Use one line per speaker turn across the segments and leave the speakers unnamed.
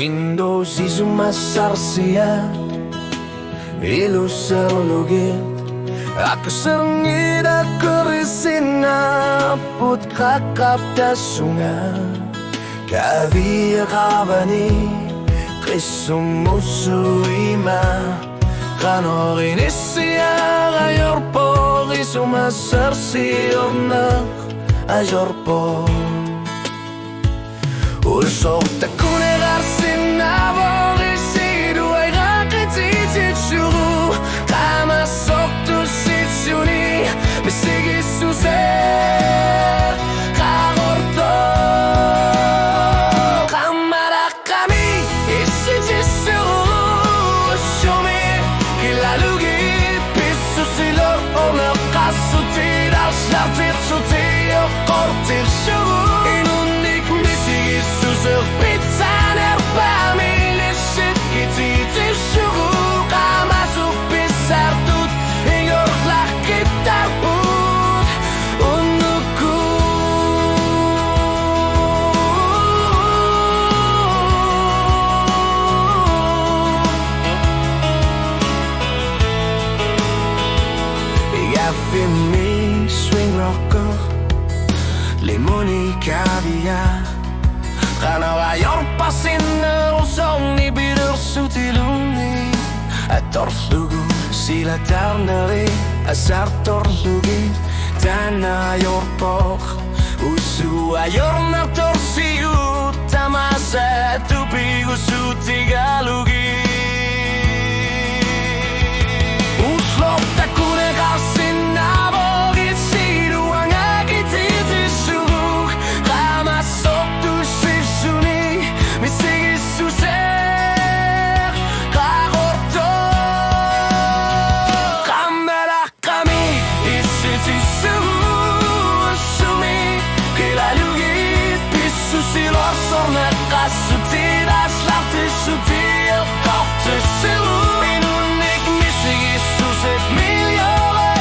Windows izumasarsiya iluserlugit Aku sengida kurisina put kakap dasunga Kavia kavani Krisumusu ima Kanorin isya Ayor po isumasarsi ornak Ayor po Usok takune garsin abo Isidu ay rakititit shuru Kama sok tu sitsuni Bisigi suser Kagorto Kamara kami Isiti shuru Shumi Kilalugi Pisu silor Ona kasuti Dalslartit suti Kortir shuru Pizza nerpa milishit Kititi shuru Kamasu pisar tut Igor lah kitar put Unuku Igafimi swing rocker Limoni caviar Karena ayor pasin usong ni bider sutiluni Ator lugu sila tarnari Asar tor lugi Tana ayor pok Usu ayor na tor siu Tamasa tupi usu tiga lugi Uslop takune kasin nabo Gisidu angaki titi suguk Kama sok tu Misigi suser Kagorto Kamera kami Isiti sugu Sumi Kilalugit Pisu silor sorna Kasuti Daslarti suti Korte silu Inunik misigi suset Miljore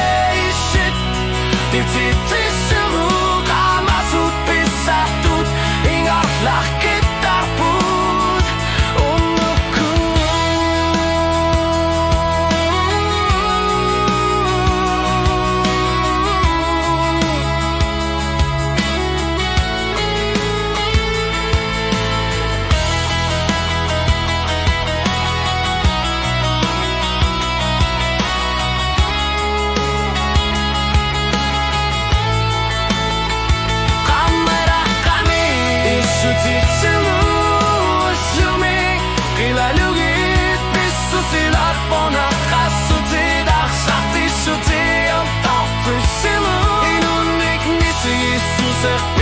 ishit Titi silu Kamasut pisatut Ingar lahkit Inunnik nisi suser